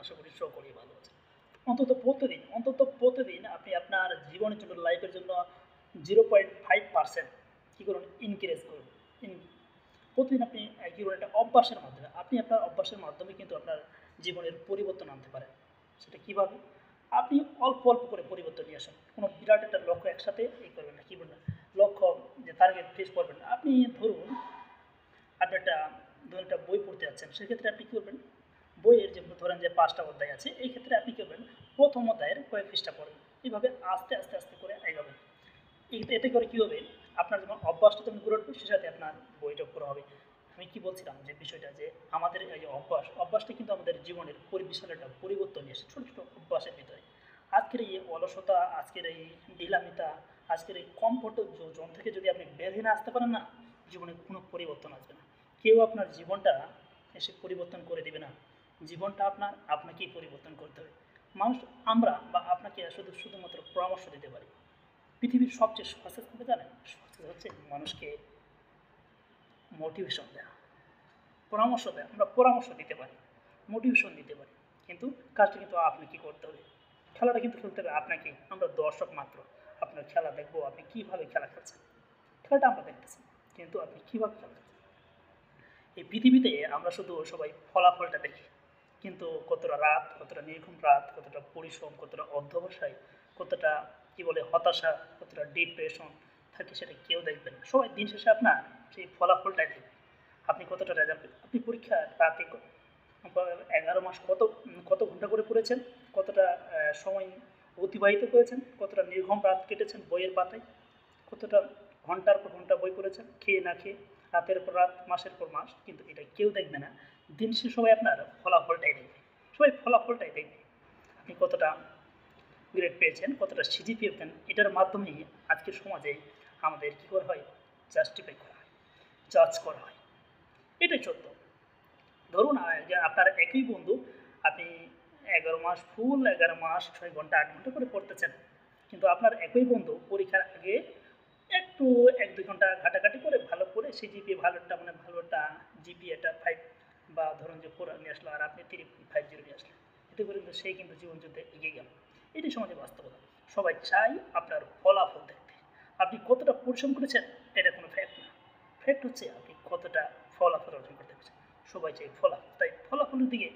আশা করি সকলেই ভালো আছেন। অন্তত প্রতিদিন আপনি আপনার জীবনের জন্য, লাইফের জন্য 0.5% কী করুন, ইনক্রিজ করুন। প্রতিদিন আপনি কী করুন, একটা অভ্যাসের মাধ্যমে, আপনি আপনার অভ্যাসের মাধ্যমে কিন্তু আপনার জীবনের পরিবর্তন আনতে পারেন। সেটা কীভাবে? আপনি অল্প অল্প করে পরিবর্তন নিয়ে আসুন। কোনো বিরাট একটা লক্ষ্য একসাথে করবেন না, কী বলবেন, লক্ষ্য যে টার্গেট ফিক্স করবেন না। আপনি ধরুন আপনি ধরুন একটা বই পড়তে যাচ্ছেন, সেক্ষেত্রে আপনি কী করবেন, বইয়ের যে ধরেন যে 5টা অধ্যায় আছে, এই ক্ষেত্রে আপনি কী করবেন, প্রথম অধ্যায়ের কয়েক পৃষ্ঠা পড়বেন। এইভাবে আস্তে আস্তে আস্তে করে এগোবেন। এতে করে কী হবে, আপনার যখন অভ্যাসটা যখন গড়ে উঠবে, সে সাথে আপনার বইটা পুরো হবে। আমি কি বলছিলাম, যে বিষয়টা যে আমাদের এই যে অভ্যাসটা কিন্তু আমাদের জীবনের বিশাল একটা পরিবর্তন নিয়ে আসে ছোটো ছোটো অভ্যাসের ভিতরে। আজকের এই অলসতা, আজকের এই ঢিলামিতা, আজকের এই কমফোর্ট জোন থেকে যদি আপনি বের হয়ে না আসতে পারেন না, জীবনে কোনো পরিবর্তন আসবে না। কেউ আপনার জীবনটা এসে পরিবর্তন করে দেবে না। জীবনটা আপনাকেই পরিবর্তন করতে হবে। মানুষ, আমরা বা আপনাকে শুধুমাত্র পরামর্শ দিতে পারি। পৃথিবীর সবচেয়ে সহজ হবে জানেন, সহজ হচ্ছে মানুষকে মোটিভেশন দেওয়া, পরামর্শ দেয়। আমরা পরামর্শ দিতে পারি, মোটিভেশন দিতে পারি, কিন্তু কাজটা কিন্তু আপনাকে করতে হবে। খেলাটা কিন্তু খেলতে হবে আপনাকে। আমরা দর্শক মাত্র। আপনার খেলা দেখবো, আপনি কীভাবে খেলা খেলছেন, খেলাটা আমরা দেখতেছি, কিন্তু আপনি কীভাবে খেলা খেলছেন। এই পৃথিবীতে আমরা শুধু সবাই ফলাফলটা দেখি, কিন্তু কতটা রাত, কতটা নির্ঘুম রাত, কতটা পরিশ্রম, কতটা অধ্যবসায়, কতটা কী বলে হতাশা, কতটা ডিপ্রেশন থাকে, সেটা কেউ দেখবেন না। সবাই দিন শেষে আপনার সেই ফলাফলটাই দেখবে। আপনি কতটা রেজাল্ট, আপনি পরীক্ষা রাতে 11 মাস কত কত ঘন্টা করে পড়েছেন, কতটা সময় অতিবাহিত করেছেন, কতটা নির্ঘুম রাত কেটেছেন বইয়ের পাতায়, কতটা ঘন্টার পর ঘন্টা বই পড়েছেন খেয়ে না খেয়ে, রাতের পর রাত, মাসের পর মাস, কিন্তু এটা কেউ দেখবে না। দিন শেষে সবাই আপনার ফলাফলটাই দেখবে, সবাই ফলাফলটাই দেখবে। আপনি কতটা গ্রেড পেয়েছেন, কতটা সিজিপিএ পেয়েছেন, এটার মাধ্যমেই আজকের সমাজে আমাদের কী করা হয়, জাস্টিফাই করা হয়, জাজ করা হয়। এটাই সত্য। ধরুন যে আপনার একই বন্ধু, আপনি 11 মাস, ফুল 11 মাস 6 ঘন্টা 8 ঘন্টা করে পড়তেছেন, কিন্তু আপনার একই বন্ধু পরীক্ষার আগে একটু 1-2 ঘন্টা ঘাটাঘাটি করে ভালো করে সিজিপিএ ভালোটা, মানে ভালোটা জিপিএটা 5 বা ধরুন যে 4 নিয়ে আসলো, আর আপনি 3.50 নিয়ে আসলেন। এতে করে কিন্তু সেই কিন্তু জীবনযুদ্ধে এগিয়ে গেল। এটি সমাজে বাস্তবতা। সবাই চাই আপনার ফলাফল দেখতে। আপনি কতটা পরিশ্রম করেছেন এটা কোনো ফ্যাক্ট না। ফ্যাক্ট হচ্ছে আপনি কতটা ফলাফল অর্জন করতে পেরেছেন। সবাই চাই ফলাফল, তাই ফলাফলের দিকে